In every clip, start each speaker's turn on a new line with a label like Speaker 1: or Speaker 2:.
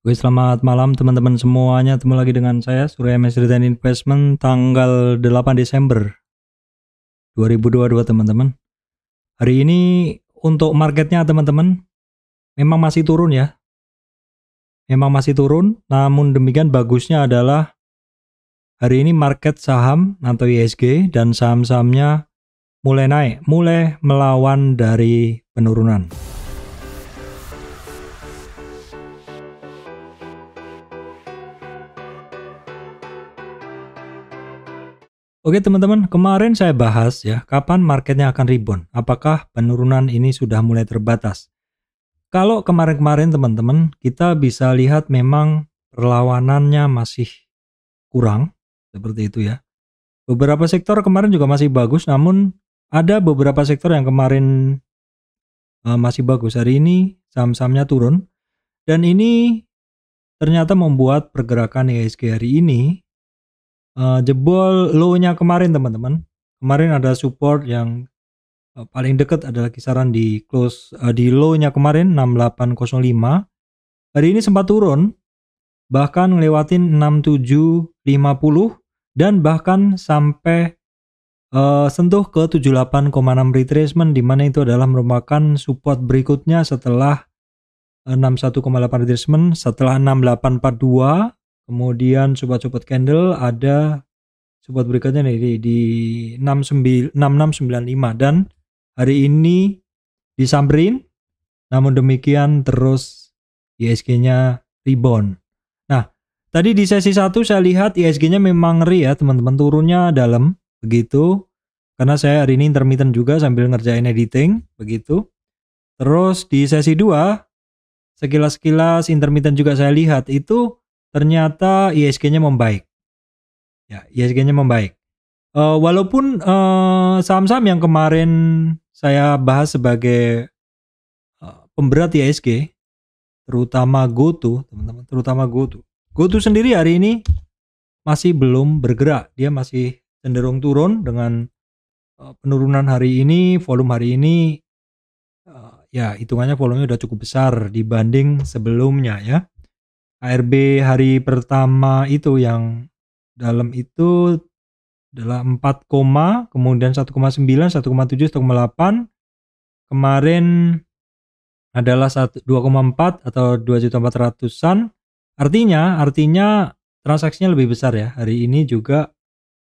Speaker 1: Oke, selamat malam teman-teman semuanya. Ketemu lagi dengan saya Surya MS Return Investment tanggal 8 Desember 2022 teman-teman. Hari ini untuk marketnya teman-teman memang masih turun ya. Memang masih turun, namun demikian bagusnya adalah hari ini market saham atau IHSG dan saham-sahamnya mulai naik, mulai melawan dari penurunan. Oke teman-teman, kemarin saya bahas ya, kapan marketnya akan rebound. Apakah penurunan ini sudah mulai terbatas? Kalau kemarin-kemarin teman-teman, kita bisa lihat memang perlawanannya masih kurang, seperti itu ya. Beberapa sektor kemarin juga masih bagus, namun ada beberapa sektor yang kemarin masih bagus. Hari ini saham-sahamnya turun, dan ini ternyata membuat pergerakan IHSG hari ini jebol low-nya kemarin teman-teman. Kemarin ada support yang paling dekat adalah kisaran di di low-nya kemarin 6805. Hari ini sempat turun, bahkan ngelewatin 6750 dan bahkan sampai sentuh ke 78,6 retracement, di mana itu adalah merupakan support berikutnya setelah 61,8 retracement, setelah 6842. Kemudian support candle ada support berikutnya nih di 6695 dan hari ini disamperin, namun demikian terus IHSG-nya rebound. Nah, tadi di sesi 1 saya lihat IHSG-nya memang ngeri ya teman-teman, turunnya dalam begitu, karena saya hari ini intermittent juga sambil ngerjain editing begitu. Terus di sesi 2 sekilas intermittent juga saya lihat itu ternyata IHSG-nya membaik. Ya, IHSG-nya membaik. Walaupun saham-saham yang kemarin saya bahas sebagai pemberat IHSG, terutama GoTo, teman-teman, terutama GoTo. GoTo sendiri hari ini masih belum bergerak, dia masih cenderung turun dengan penurunan hari ini, volume hari ini ya hitungannya volumenya udah cukup besar dibanding sebelumnya ya. ARB hari pertama itu yang dalam itu adalah 4, kemudian 1,9, 1,7, 1,8. Kemarin adalah 2,4 atau 2.400-an. Artinya transaksinya lebih besar ya. Hari ini juga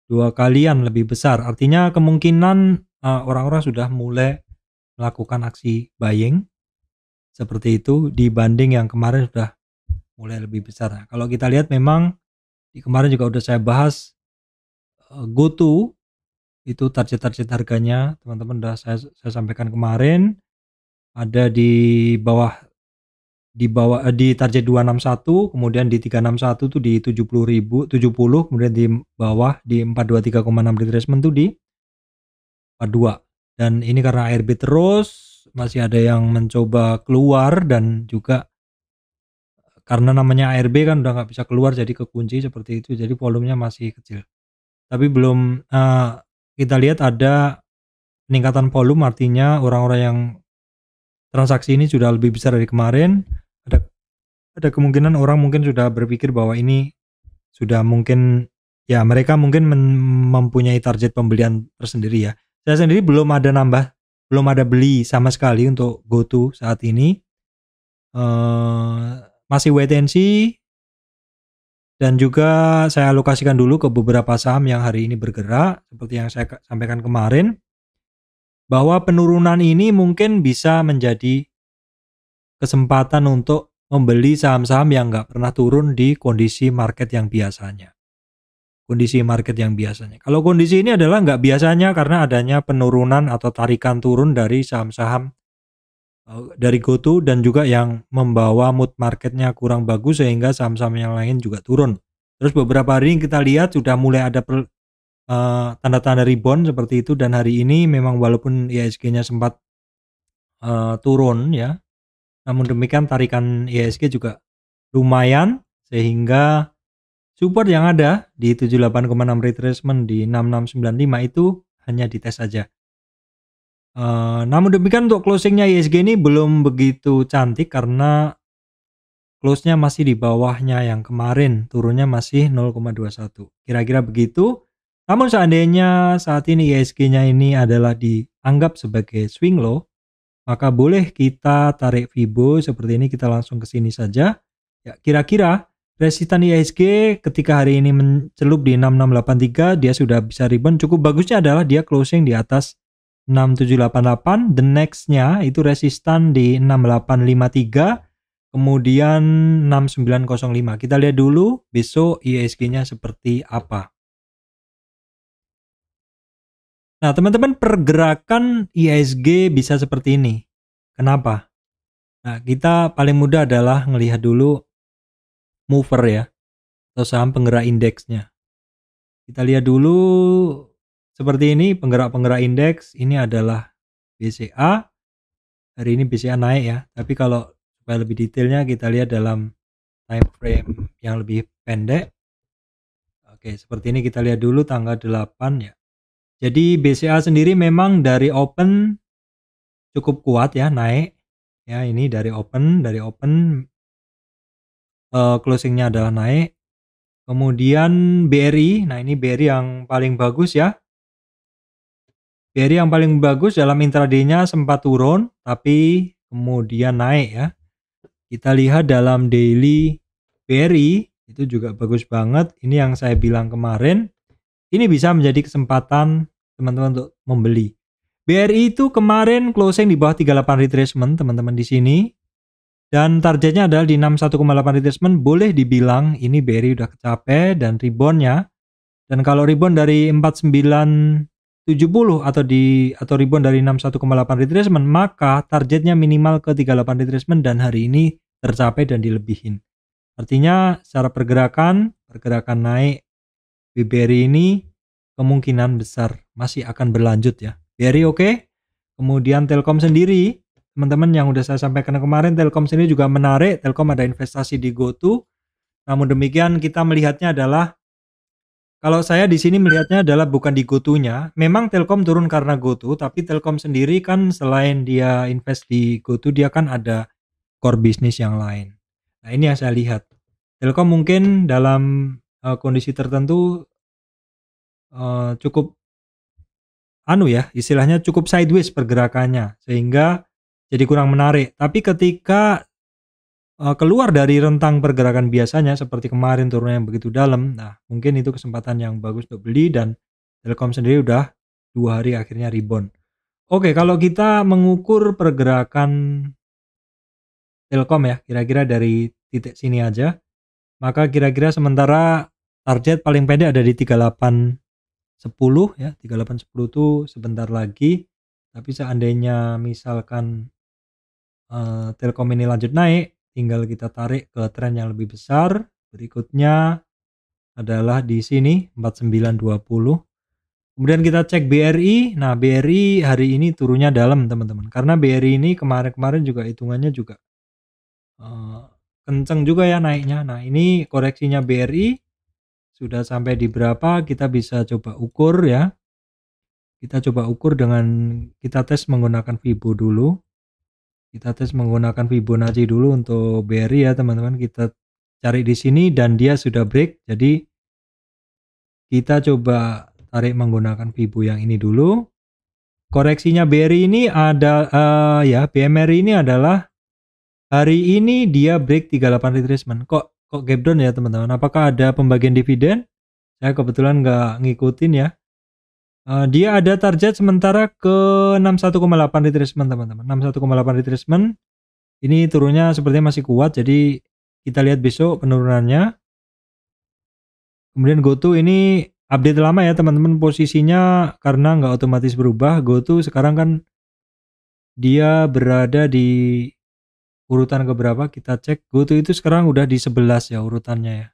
Speaker 1: 2 kalian lebih besar. Artinya kemungkinan orang-orang sudah mulai melakukan aksi buying seperti itu dibanding yang kemarin sudah mulai lebih besar. Nah, kalau kita lihat memang di kemarin juga udah saya bahas GoTo itu target harganya teman-teman udah saya sampaikan kemarin, ada di bawah di target 261, kemudian di 361 tuh di 70.070, kemudian di bawah di 423,6 retracement tuh di 42. Dan ini karena ARB terus masih ada yang mencoba keluar, dan juga karena namanya ARB kan udah nggak bisa keluar jadi kekunci seperti itu, jadi volumenya masih kecil. Tapi belum kita lihat ada peningkatan volume, artinya orang-orang yang transaksi ini sudah lebih besar dari kemarin. Ada kemungkinan orang mungkin sudah berpikir bahwa ini sudah mungkin ya mereka mungkin mempunyai target pembelian tersendiri ya. Saya sendiri belum ada beli sama sekali untuk GoTo saat ini. Masih wait and see, dan juga saya alokasikan dulu ke beberapa saham yang hari ini bergerak seperti yang saya sampaikan kemarin, bahwa penurunan ini mungkin bisa menjadi kesempatan untuk membeli saham-saham yang nggak pernah turun di kondisi market yang biasanya. Kalau kondisi ini adalah nggak biasanya karena adanya penurunan atau tarikan turun dari saham-saham dari GoTo, dan juga yang membawa mood marketnya kurang bagus sehingga saham-saham yang lain juga turun. Terus beberapa hari ini kita lihat sudah mulai ada tanda-tanda rebound seperti itu, dan hari ini memang walaupun IHSG-nya sempat turun ya, namun demikian tarikan IHSG juga lumayan, sehingga support yang ada di 78,6 retracement di 6695 itu hanya dites saja. Namun demikian untuk closingnya IHSG ini belum begitu cantik karena close-nya masih di bawahnya yang kemarin, turunnya masih 0,21. Kira-kira begitu. Namun seandainya saat ini IHSG-nya ini adalah dianggap sebagai swing low, maka boleh kita tarik Fibo seperti ini. Kita langsung ke sini saja. Ya, kira-kira resistan IHSG ketika hari ini mencelup di 6683, dia sudah bisa rebound. Cukup bagusnya adalah dia closing di atas 6788. The next-nya itu resistan di 6853, kemudian 6905. Kita lihat dulu besok IHSG-nya seperti apa. Nah, teman-teman, pergerakan IHSG bisa seperti ini. Kenapa? Nah, kita paling mudah adalah ngelihat dulu mover ya, atau saham penggerak indeksnya. Kita lihat dulu seperti ini, penggerak-penggerak indeks. Ini adalah BCA. Hari ini BCA naik ya, tapi kalau supaya lebih detailnya kita lihat dalam time frame yang lebih pendek. Oke, seperti ini kita lihat dulu tanggal 8 ya. Jadi BCA sendiri memang dari open cukup kuat ya, naik. Ya, ini dari open closingnya adalah naik. Kemudian BRI, nah ini BRI yang paling bagus ya. BRI yang paling bagus dalam intraday-nya sempat turun, tapi kemudian naik ya. Kita lihat dalam daily BRI, itu juga bagus banget. Ini yang saya bilang kemarin, ini bisa menjadi kesempatan teman-teman untuk membeli. BRI itu kemarin closing di bawah 38 retracement teman-teman di sini. Dan targetnya adalah di 61,8 retracement. Boleh dibilang ini BRI udah kecapai dan reboundnya. Dan kalau rebound dari 4970 atau rebound dari 61,8 retracement, maka targetnya minimal ke 38 retracement dan hari ini tercapai dan dilebihin. Artinya secara pergerakan naik BRI ini kemungkinan besar masih akan berlanjut ya. BRI oke. Kemudian Telkom sendiri, teman-teman yang udah saya sampaikan kemarin, Telkom sendiri juga menarik. Telkom ada investasi di GoTo. Namun demikian kita melihatnya adalah, kalau saya di sini melihatnya adalah bukan di GoTo-nya. Memang Telkom turun karena GoTo, tapi Telkom sendiri kan selain dia invest di GoTo, dia kan ada core bisnis yang lain. Nah, ini yang saya lihat. Telkom mungkin dalam kondisi tertentu cukup istilahnya cukup sideways pergerakannya sehingga jadi kurang menarik. Tapi ketika keluar dari rentang pergerakan biasanya seperti kemarin turunnya yang begitu dalam, nah mungkin itu kesempatan yang bagus untuk beli dan Telkom sendiri udah 2 hari akhirnya rebound. Oke, kalau kita mengukur pergerakan Telkom ya, kira-kira dari titik sini aja, maka kira-kira sementara target paling pendek ada di 3810 ya. 3810 itu sebentar lagi. Tapi seandainya misalkan Telkom ini lanjut naik, tinggal kita tarik ke tren yang lebih besar. Berikutnya adalah di sini 4920. Kemudian kita cek BRI. Nah, BRI hari ini turunnya dalam teman-teman, karena BRI ini kemarin juga hitungannya juga kenceng juga ya naiknya. Nah, ini koreksinya BRI sudah sampai di berapa, kita bisa coba ukur ya. Kita coba ukur dengan kita tes menggunakan Fibo dulu. Kita tes menggunakan Fibonacci dulu untuk BRI ya teman-teman. Kita cari di sini dan dia sudah break. Jadi kita coba tarik menggunakan Fibo yang ini dulu. Koreksinya BRI ini ada BMRI ini adalah hari ini dia break 38 retracement. Kok gap down ya teman-teman? Apakah ada pembagian dividen? Saya kebetulan nggak ngikutin ya. Dia ada target sementara ke 61,8 retracement teman-teman. 61,8 retracement. Ini turunnya sepertinya masih kuat, jadi kita lihat besok penurunannya. Kemudian GoTo ini update lama ya teman-teman, posisinya karena nggak otomatis berubah. GoTo sekarang kan dia berada di urutan keberapa, kita cek. GoTo itu sekarang udah di 11 ya urutannya ya.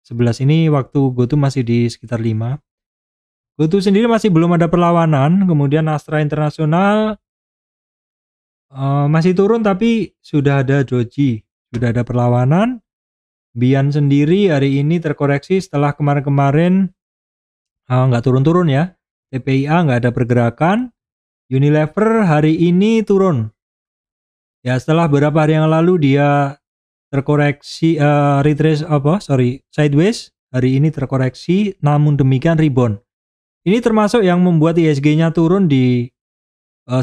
Speaker 1: 11 ini waktu GoTo masih di sekitar 5. GoTo sendiri masih belum ada perlawanan. Kemudian Astra Internasional masih turun tapi sudah ada doji, sudah ada perlawanan. Bian sendiri hari ini terkoreksi setelah kemarin-kemarin nggak turun-turun ya. TPIA nggak ada pergerakan. Unilever hari ini turun. Ya, setelah beberapa hari yang lalu dia terkoreksi sideways. Hari ini terkoreksi, namun demikian rebound. Ini termasuk yang membuat ISG-nya turun di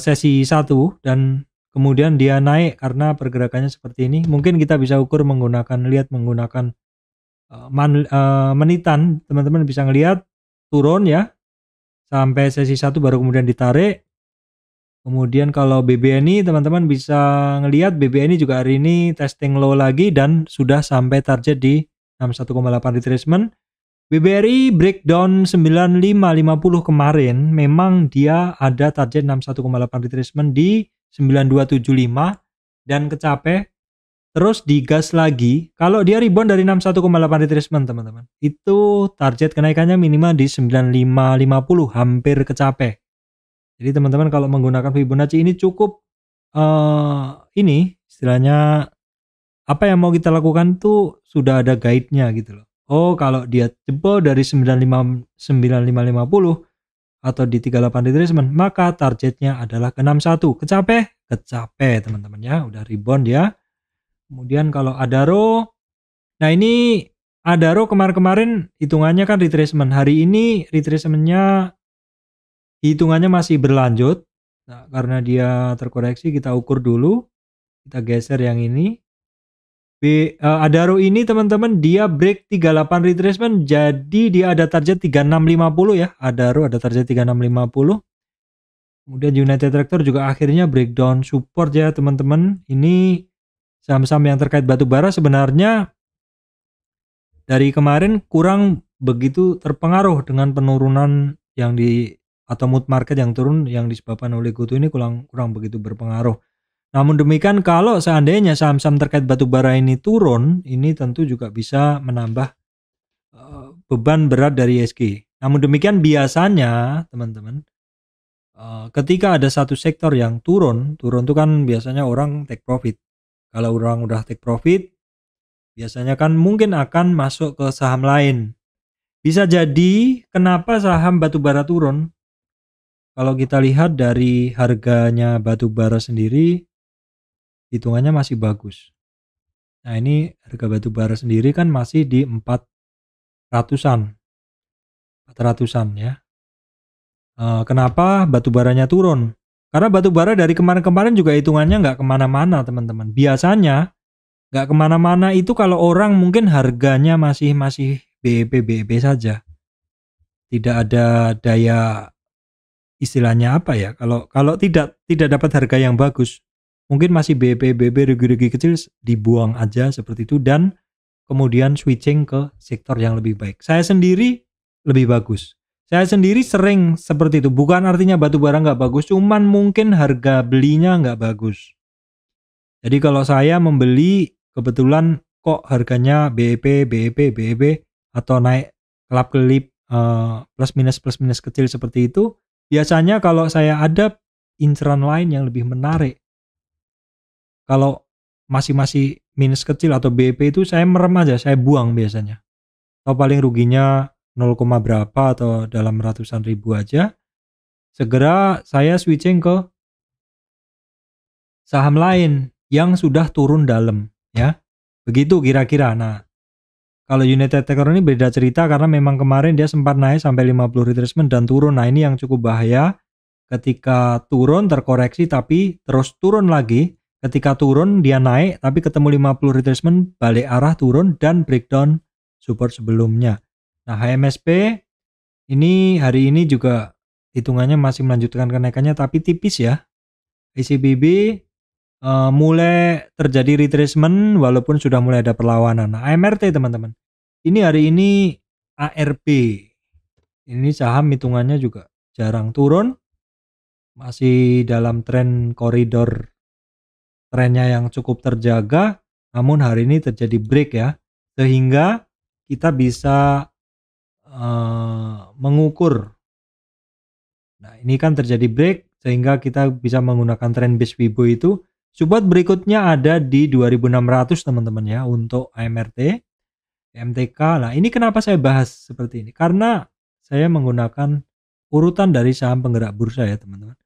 Speaker 1: sesi 1 dan kemudian dia naik karena pergerakannya seperti ini. Mungkin kita bisa ukur menggunakan menitan. Teman-teman bisa ngelihat turun ya sampai sesi 1 baru kemudian ditarik. Kemudian kalau BBNI teman-teman bisa ngelihat BBNI juga hari ini testing low lagi dan sudah sampai target di 61,8 retracement. BBRI breakdown 9550 kemarin memang dia ada target 61,8 retracement di 9275 dan kecapai. Terus digas lagi, kalau dia rebound dari 61,8 retracement teman-teman, itu target kenaikannya minimal di 9550, hampir kecapai. Jadi teman-teman kalau menggunakan Fibonacci ini cukup ini istilahnya apa yang mau kita lakukan tuh sudah ada guide-nya gitu loh. Oh, kalau dia jebol dari 9550 atau di 38 retracement, maka targetnya adalah ke 61. Kecapai teman-teman ya, udah rebound ya. Kemudian kalau Adaro, nah ini Adaro kemarin hitungannya kan retracement. Hari ini retracementnya hitungannya masih berlanjut. Nah, karena dia terkoreksi kita ukur dulu. Kita geser yang ini. Adaro ini teman-teman dia break 38 retracement, jadi dia ada target 3650 ya. Adaro ada target 3650. Kemudian United Tractor juga akhirnya breakdown support ya teman-teman. Ini saham-saham yang terkait batubara sebenarnya dari kemarin kurang begitu terpengaruh dengan penurunan yang atau mood market yang turun yang disebabkan oleh GoTo ini kurang begitu berpengaruh. Namun demikian kalau seandainya saham-saham terkait batubara ini turun, ini tentu juga bisa menambah beban berat dari ISG. Namun demikian biasanya teman-teman ketika ada satu sektor yang turun itu kan biasanya orang take profit. Kalau orang udah take profit, biasanya kan mungkin akan masuk ke saham lain. Bisa jadi kenapa saham batubara turun? Kalau kita lihat dari harganya batubara sendiri, hitungannya masih bagus. Nah ini harga batubara sendiri kan masih di 400-an ya. Kenapa batubaranya turun? Karena batubara dari kemarin-kemarin juga hitungannya nggak kemana-mana teman-teman. Biasanya nggak kemana-mana itu kalau orang mungkin harganya masih BEP saja. Tidak ada daya istilahnya apa ya? Kalau tidak dapat harga yang bagus, mungkin masih BEP rugi-rugi kecil dibuang aja seperti itu dan kemudian switching ke sektor yang lebih baik. Saya sendiri lebih bagus. Saya sendiri sering seperti itu. Bukan artinya batubara nggak bagus, cuman mungkin harga belinya nggak bagus. Jadi kalau saya membeli kebetulan kok harganya BEP atau naik kelap-kelip plus minus kecil seperti itu, biasanya kalau saya ada inceran lain yang lebih menarik. Kalau masih minus kecil atau BEP itu saya merem aja, saya buang biasanya. Atau paling ruginya 0, berapa atau dalam ratusan ribu aja. Segera saya switching ke saham lain yang sudah turun dalam ya. Begitu kira-kira. Nah, kalau United Tractor ini beda cerita karena memang kemarin dia sempat naik sampai 50 retracement dan turun. Nah, ini yang cukup bahaya ketika turun terkoreksi tapi terus turun lagi. Ketika turun dia naik tapi ketemu 50 retracement balik arah turun dan breakdown support sebelumnya. Nah, HMSP ini hari ini juga hitungannya masih melanjutkan kenaikannya tapi tipis ya. ICBB mulai terjadi retracement walaupun sudah mulai ada perlawanan. Nah, AMRT teman-teman. Ini hari ini ARB. Ini saham hitungannya juga jarang turun. Masih dalam tren koridor trennya yang cukup terjaga. Namun hari ini terjadi break ya. Sehingga kita bisa mengukur. Nah, ini kan terjadi break sehingga kita bisa menggunakan trend base Weibo itu. Support berikutnya ada di 2600 teman-teman ya untuk AMRT, MTK. Nah, ini kenapa saya bahas seperti ini? Karena saya menggunakan urutan dari saham penggerak bursa ya, teman-teman.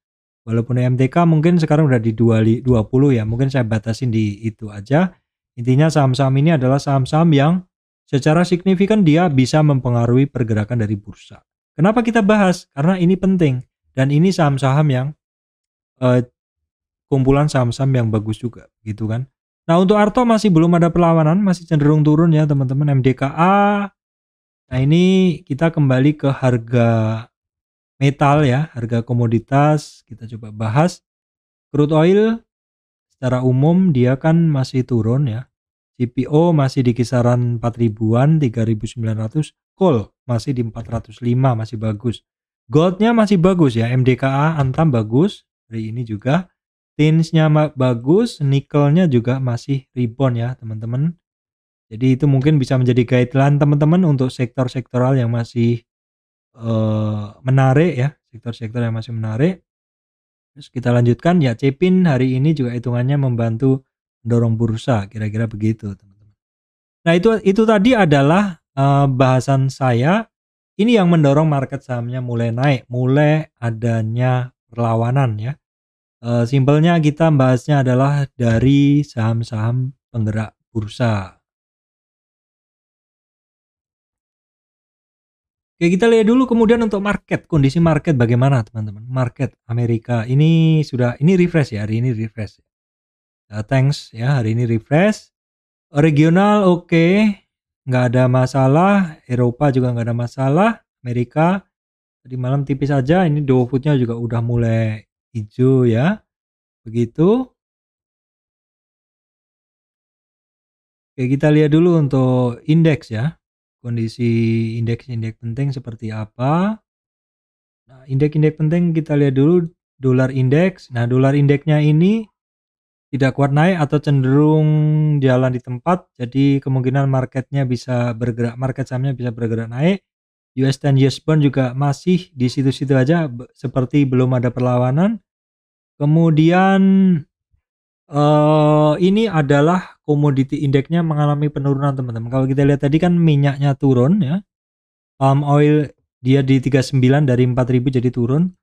Speaker 1: Walaupun MTK mungkin sekarang udah di 20 ya, mungkin saya batasin di itu aja. Intinya saham-saham ini adalah saham-saham yang secara signifikan dia bisa mempengaruhi pergerakan dari bursa. Kenapa kita bahas? Karena ini penting dan ini saham-saham yang kumpulan saham-saham yang bagus juga gitu kan. Nah, untuk Arto masih belum ada perlawanan, masih cenderung turun ya teman-teman. MDKA. Nah, ini kita kembali ke harga metal ya, harga komoditas. Kita coba bahas. Crude oil secara umum dia kan masih turun ya. CPO masih di kisaran 4 ribuan, 3.900. Coal masih di 405, masih bagus. Goldnya masih bagus ya, MDKA Antam bagus hari ini juga. Tinsnya bagus, nikelnya juga masih rebound ya teman-teman. Jadi itu mungkin bisa menjadi guideline teman-teman untuk sektor-sektoral yang masih menarik ya, sektor-sektor yang masih menarik. Terus kita lanjutkan ya, Cepin hari ini juga hitungannya membantu mendorong bursa, kira-kira begitu teman-teman. Nah itu tadi adalah bahasan saya. Ini yang mendorong market sahamnya mulai naik, mulai adanya perlawanan ya. Simpelnya kita bahasnya adalah dari saham-saham penggerak bursa. Oke, kita lihat dulu kemudian untuk market, kondisi market bagaimana teman-teman. Market Amerika ini refresh ya, hari ini refresh. Thanks ya, hari ini refresh. Regional oke, nggak ada masalah. Eropa juga nggak ada masalah. Amerika tadi malam tipis aja, ini Dow Food-nya juga udah mulai hijau ya. Begitu. Oke, kita lihat dulu untuk indeks ya. Kondisi indeks-indeks penting seperti apa. Nah, indeks-indeks penting kita lihat dulu dolar indeks. Nah, dolar indeksnya ini tidak kuat naik atau cenderung jalan di tempat. Jadi kemungkinan marketnya bisa bergerak, market sahamnya bisa bergerak naik. US 10 years bond juga masih di situ-situ aja seperti belum ada perlawanan. Kemudian ini adalah komoditi indeksnya mengalami penurunan teman-teman. Kalau kita lihat tadi kan minyaknya turun ya. Palm oil dia di 39 dari 4.000 jadi turun.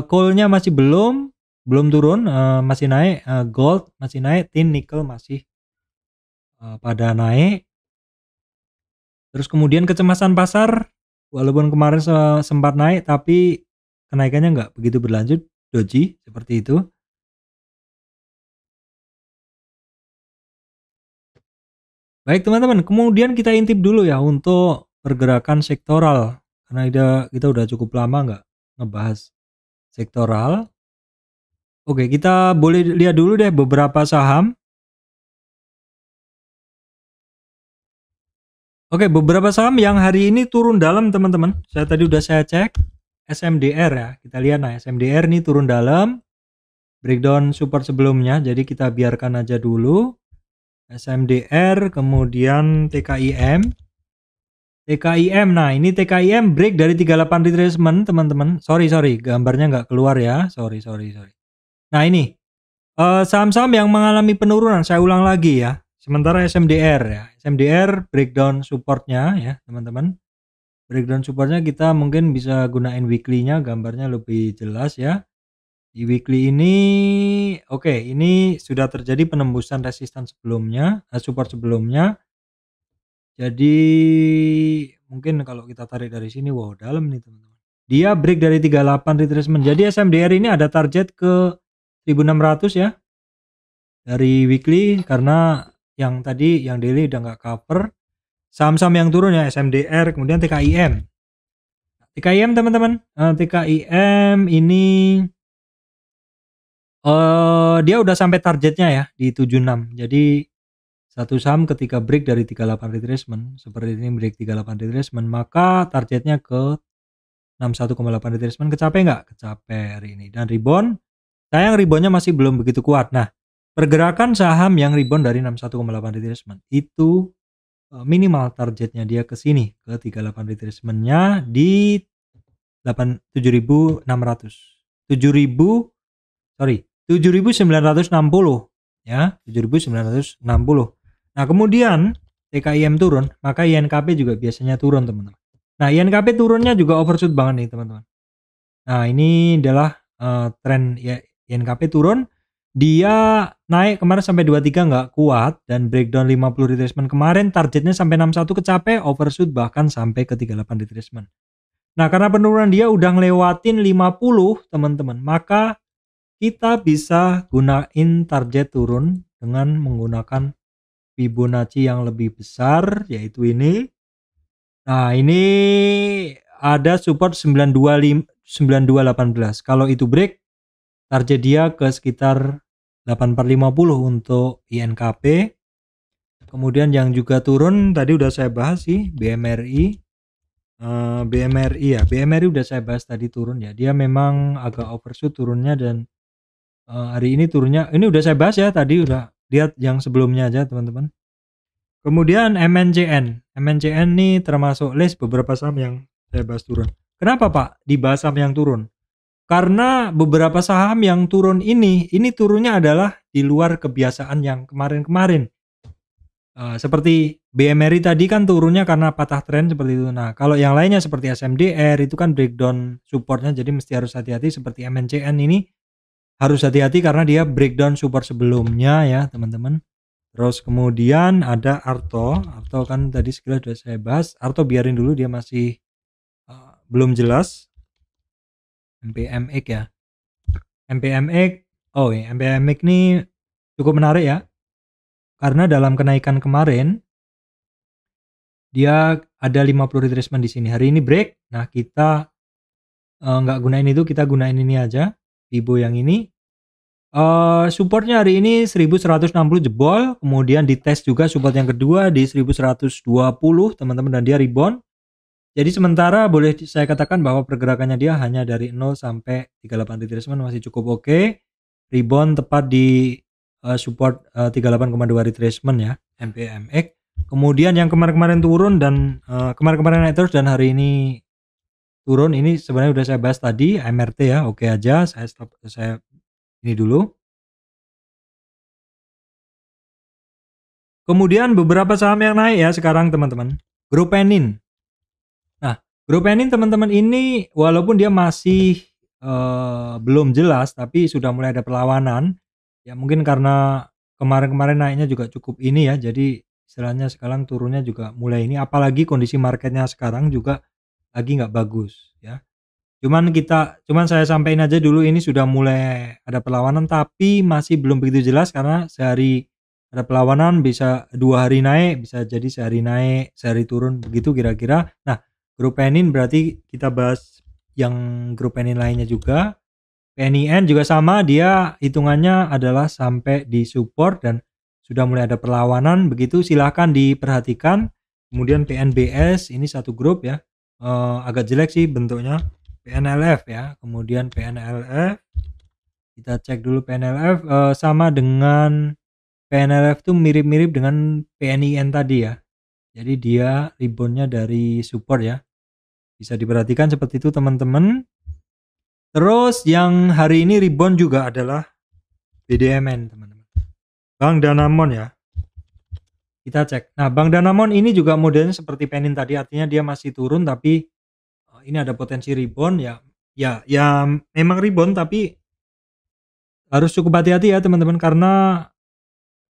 Speaker 1: Coalnya masih belum turun, masih naik. Gold masih naik, tin, nickel masih pada naik. Terus kemudian kecemasan pasar, walaupun kemarin sempat naik tapi kenaikannya nggak begitu berlanjut, doji seperti itu. Baik teman-teman, kemudian kita intip dulu ya untuk pergerakan sektoral. Karena kita udah cukup lama nggak ngebahas sektoral. Oke, kita boleh lihat dulu deh beberapa saham. Oke, beberapa saham yang hari ini turun dalam teman-teman. Tadi udah saya cek. SMDR ya, kita lihat. Nah, SMDR ini turun dalam. Breakdown support sebelumnya, jadi kita biarkan aja dulu. SMDR, kemudian TKIM. TKIM, nah ini TKIM break dari 38 retracement teman-teman. Sorry, gambarnya nggak keluar ya. Sorry. Nah ini saham-saham yang mengalami penurunan, saya ulang lagi ya. Sementara SMDR ya, SMDR breakdown supportnya ya teman-teman. Breakdown supportnya kita mungkin bisa gunain weekly-nya, gambarnya lebih jelas ya. Di weekly ini oke, ini sudah terjadi penembusan resisten sebelumnya, support sebelumnya. Jadi mungkin kalau kita tarik dari sini, wow dalam nih teman-teman. Dia break dari 38 retracement. Jadi SMDR ini ada target ke 1600 ya. Dari weekly karena yang tadi yang daily udah nggak cover. Saham-saham yang turun ya SMDR, kemudian TKIM. TKIM teman-teman, TKIM ini dia udah sampai targetnya ya di 76. Jadi satu saham ketika break dari 38 retracement, seperti ini break 38 retracement, maka targetnya ke 61,8 retracement. Kecapai nggak? Kecapai hari ini. Dan rebound, sayang reboundnya masih belum begitu kuat. Nah, pergerakan saham yang rebound dari 61,8 retracement itu minimal targetnya dia ke sini, ke 38 retracementnya di 7.600. 7.960 ya, 7.960. Nah, kemudian TKIM turun, maka INKP juga biasanya turun, teman-teman. Nah, INKP turunnya juga overshoot banget nih, teman-teman. Nah, ini adalah tren ya, INKP turun dia naik kemarin sampai 23 nggak kuat dan breakdown 50 retracement kemarin, targetnya sampai 61 kecapai, overshoot bahkan sampai ke 38 retracement. Nah, karena penurunan dia udah ngelewatin 50 teman-teman, maka kita bisa gunain target turun dengan menggunakan Fibonacci yang lebih besar, yaitu ini. Nah, ini ada support 9218. Kalau itu break, target dia ke sekitar 8450 untuk INKP. Kemudian yang juga turun tadi udah saya bahas sih, BMRI. BMRI ya, BMRI udah saya bahas tadi turun ya. Dia memang agak overshoot turunnya dan hari ini turunnya, ini udah saya bahas ya tadi, udah lihat yang sebelumnya aja teman-teman. Kemudian MNCN nih termasuk list beberapa saham yang saya bahas turun. Kenapa Pak dibahas saham yang turun? Karena beberapa saham yang turun ini turunnya adalah di luar kebiasaan yang kemarin-kemarin. Seperti BMRI tadi kan turunnya karena patah tren seperti itu. Nah, kalau yang lainnya seperti SMDR itu kan breakdown supportnya, jadi mesti harus hati-hati. Seperti MNCN ini harus hati-hati karena dia breakdown support sebelumnya ya teman-teman. Terus kemudian ada Arto kan tadi sekilas sudah saya bahas. Arto biarin dulu, dia masih belum jelas. MPMX ya. MPMX, MPMX ini cukup menarik ya. Karena dalam kenaikan kemarin dia ada 50 retracement di sini. Hari ini break. Nah, kita nggak gunain itu, kita gunain ini aja. Fibo yang ini. Supportnya hari ini 1160 jebol, kemudian dites juga support yang kedua di 1120 teman-teman, dan dia rebound. Jadi sementara boleh saya katakan bahwa pergerakannya dia hanya dari 0 sampai 38 retracement masih cukup oke. Rebound tepat di support 38,2 retracement ya, MPMX. Kemudian yang kemarin-kemarin turun dan kemarin-kemarin naik terus dan hari ini turun, ini sebenarnya udah saya bahas tadi, MRT ya, oke aja. Saya ini dulu. Kemudian beberapa saham yang naik ya sekarang teman-teman. Grup Penin. Nah, Grup Penin teman-teman ini walaupun dia masih belum jelas tapi sudah mulai ada perlawanan. Ya mungkin karena kemarin-kemarin naiknya juga cukup ini ya. Jadi istilahnya sekarang turunnya juga mulai ini, apalagi kondisi marketnya sekarang juga lagi nggak bagus ya. Cuman saya sampaikan aja dulu, ini sudah mulai ada perlawanan tapi masih belum begitu jelas karena sehari ada perlawanan, bisa 2 hari naik, bisa jadi sehari naik, sehari turun, begitu kira-kira. Nah, Grup Penin berarti kita bahas yang Grup Penin lainnya juga. PNIN juga sama, dia hitungannya adalah sampai di support dan sudah mulai ada perlawanan, begitu silahkan diperhatikan. Kemudian PNBS ini satu grup ya, agak jelek sih bentuknya. PNLF ya, kemudian PNLF kita cek dulu. PNLF sama dengan PNLF tuh mirip-mirip dengan PNIN tadi ya, jadi dia reboundnya dari support ya, bisa diperhatikan seperti itu teman-teman. Terus yang hari ini rebound juga adalah BDMN teman-teman, Bank Danamon ya, kita cek. Nah, Bank Danamon ini juga modelnya seperti Penin tadi, artinya dia masih turun tapi ini ada potensi rebound ya memang rebound tapi harus cukup hati-hati ya teman-teman, karena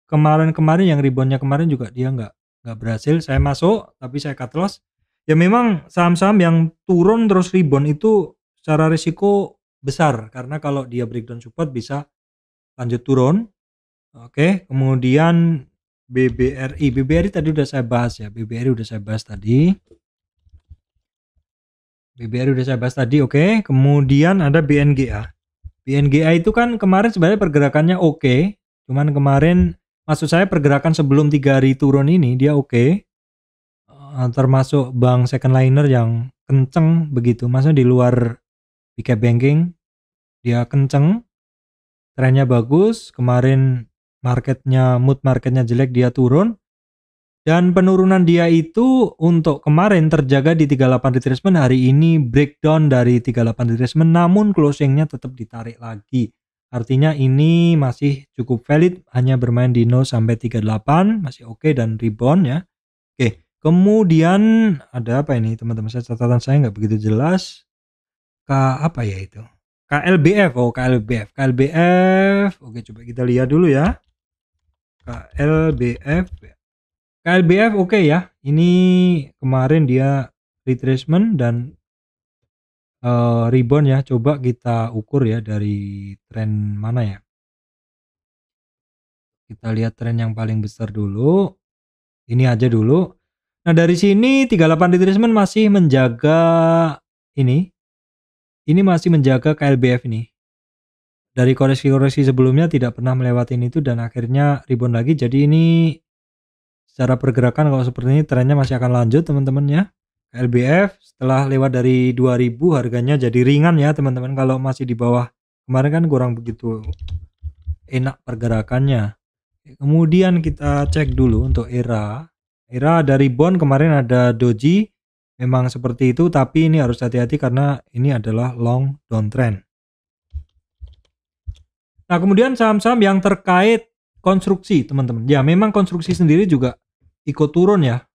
Speaker 1: kemarin yang reboundnya kemarin juga dia nggak berhasil. Saya masuk tapi saya cut loss. Ya memang saham-saham yang turun terus rebound itu secara risiko besar, karena kalau dia breakdown support bisa lanjut turun. Oke, kemudian BBRI tadi udah saya bahas ya, BBRI udah saya bahas tadi. Oke. Kemudian ada BNGA. BNGA itu kan kemarin sebenarnya pergerakannya oke. Cuman kemarin, maksud saya pergerakan sebelum 3 hari turun ini dia oke. Termasuk bank second liner yang kenceng begitu. Maksudnya di luar big cap banking dia kenceng. Trennya bagus. Kemarin mood marketnya jelek, dia turun. Dan penurunan dia itu untuk kemarin terjaga di 38 retracement, hari ini breakdown dari 38 retracement namun closingnya tetap ditarik lagi. Artinya ini masih cukup valid, hanya bermain di 0 sampai 38, masih oke dan rebound ya. Oke, kemudian ada apa ini teman-teman, catatan saya nggak begitu jelas. Apa ya itu? KLBF. Oh, KLBF. KLBF. Oke, coba kita lihat dulu ya. KLBF. KLBF oke ya. Ini kemarin dia retracement dan rebound ya. Coba kita ukur ya dari tren mana ya. Kita lihat tren yang paling besar dulu. Ini aja dulu. Nah, dari sini 38 retracement masih menjaga ini. Ini masih menjaga KLBF ini. Dari koreksi-koreksi sebelumnya tidak pernah melewati itu dan akhirnya rebound lagi. Jadi ini secara pergerakan kalau seperti ini trennya masih akan lanjut teman-teman ya. KLBF setelah lewat dari 2000 harganya jadi ringan ya teman-teman. Kalau masih di bawah kemarin kan kurang begitu enak pergerakannya. Kemudian kita cek dulu untuk ERA. ERA ada rebound, kemarin ada doji. Memang seperti itu, tapi ini harus hati-hati karena ini adalah long downtrend. Nah, kemudian saham-saham yang terkait konstruksi, teman-teman. Ya, memang konstruksi sendiri juga ikut turun ya.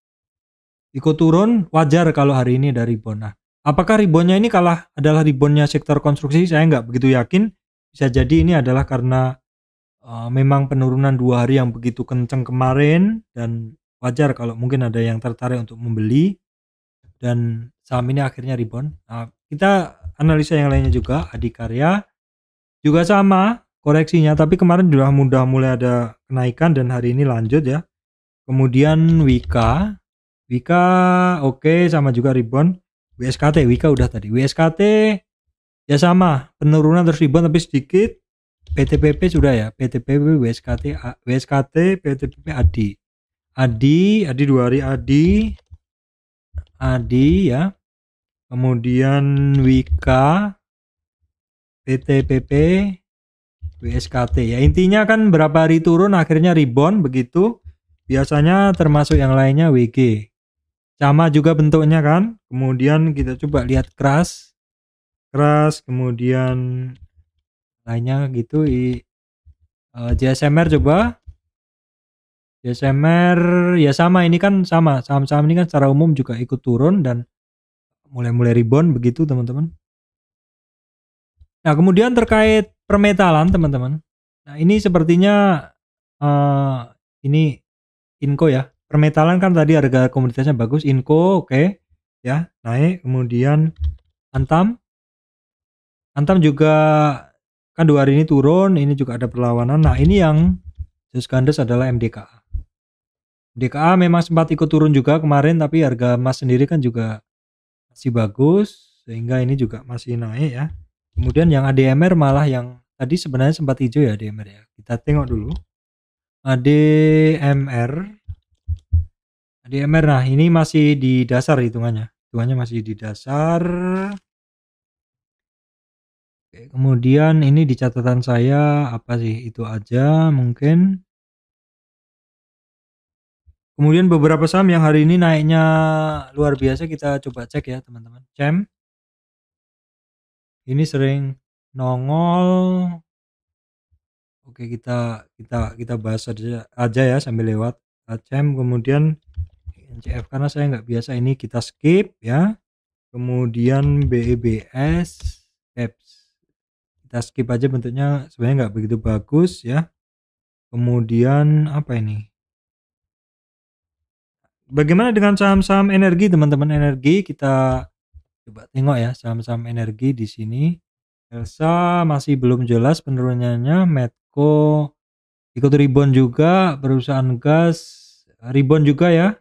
Speaker 1: Ikut turun, wajar kalau hari ini ada rebound. Nah, apakah reboundnya ini adalah reboundnya sektor konstruksi? Saya nggak begitu yakin. Bisa jadi ini adalah karena memang penurunan 2 hari yang begitu kencang kemarin dan wajar kalau mungkin ada yang tertarik untuk membeli dan saham ini akhirnya rebound. Nah, kita analisa yang lainnya juga. Adikarya juga sama koreksinya, tapi kemarin sudah mulai ada kenaikan dan hari ini lanjut ya. Kemudian Wika oke, sama juga rebound. WSKT, Wika udah tadi. WSKT ya sama, penurunan terus rebound tapi sedikit. PTPP sudah ya, PTPP, WSKT, PTPP, Adi 2 hari Adi ya. Kemudian Wika, PTPP, WSKT ya. Intinya kan berapa hari turun akhirnya rebound begitu. Biasanya termasuk yang lainnya WG. Sama juga bentuknya kan. Kemudian kita coba lihat keras, kemudian lainnya gitu. JSMR coba. JSMR ya sama, ini kan sama, saham-saham ini kan secara umum juga ikut turun dan mulai rebound begitu teman-teman. Nah, kemudian terkait permetalan teman-teman. Nah, ini sepertinya ini Inco ya. Permetalan kan tadi harga komoditasnya bagus, Inco oke ya, naik. Kemudian Antam juga kan 2 hari ini turun, ini juga ada perlawanan. Nah, ini yang Joskandes adalah MDKA. DKA memang sempat ikut turun juga kemarin, tapi harga emas sendiri kan juga masih bagus sehingga ini juga masih naik ya. Kemudian yang ADMR malah yang tadi sebenarnya sempat hijau ya ADMR ya. Kita tengok dulu. ADMR nah ini masih di dasar hitungannya masih di dasar. Oke, kemudian ini di catatan saya apa sih, itu aja mungkin. Kemudian beberapa saham yang hari ini naiknya luar biasa kita coba cek ya teman-teman. CEM ini sering nongol. Oke, kita bahas aja ya sambil lewat. CEM, kemudian NCF karena saya nggak biasa, ini kita skip ya. Kemudian BEBS, EPS kita skip aja, bentuknya sebenarnya nggak begitu bagus ya. Kemudian apa ini? Bagaimana dengan saham-saham energi teman-teman? Energi kita coba tengok ya, saham-saham energi di sini. Elsa masih belum jelas penurunannya. Medco ikut rebound juga. Perusahaan gas rebound juga ya.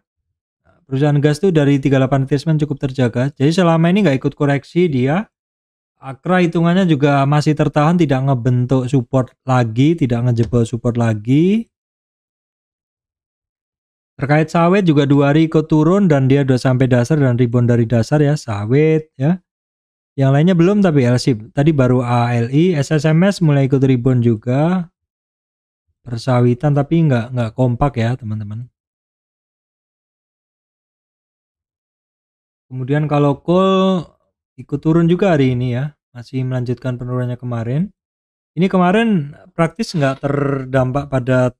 Speaker 1: Perusahaan gas tuh dari 38 retracement cukup terjaga. Jadi selama ini nggak ikut koreksi dia. Akra hitungannya juga masih tertahan, tidak ngebentuk support lagi, tidak ngejebol support lagi. Terkait sawit juga 2 hari ikut turun dan dia udah sampai dasar dan rebound dari dasar ya, sawit ya. Yang lainnya belum, tapi LSIP tadi baru ALI, SSMS mulai ikut rebound juga. Persawitan tapi nggak kompak ya teman-teman. Kemudian kalau coal ikut turun juga hari ini ya, masih melanjutkan penurunannya kemarin. Ini kemarin praktis nggak terdampak pada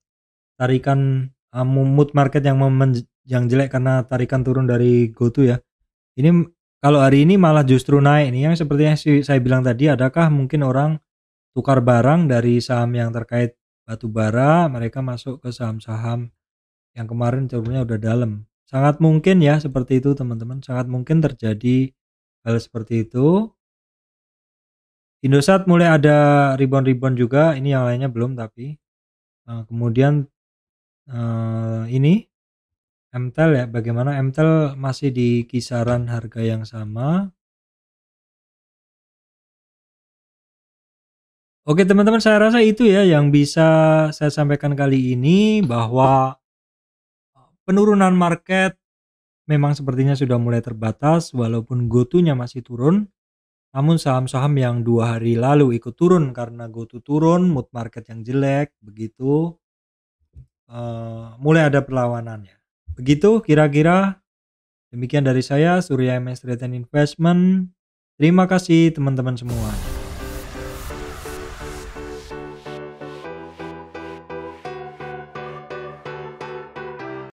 Speaker 1: tarikan mood market yang jelek karena tarikan turun dari GoTo ya. Ini Kalau hari ini malah justru naik nih, yang seperti yang saya bilang tadi, adakah mungkin orang tukar barang dari saham yang terkait batu bara, mereka masuk ke saham-saham yang kemarin cenderungnya udah dalam. Sangat mungkin ya seperti itu teman-teman, sangat mungkin terjadi hal seperti itu. Indosat mulai ada rebound-rebound juga, ini yang lainnya belum tapi. Kemudian ini MTEL ya, bagaimana MTEL masih di kisaran harga yang sama. Oke teman-teman, saya rasa itu ya yang bisa saya sampaikan kali ini, bahwa penurunan market memang sepertinya sudah mulai terbatas walaupun GoTo-nya masih turun. Namun saham-saham yang 2 hari lalu ikut turun karena GoTo turun, mood market yang jelek, begitu mulai ada perlawanannya. Begitu kira-kira, demikian dari saya, Surya MS Trade and Investment. Terima kasih teman-teman semua.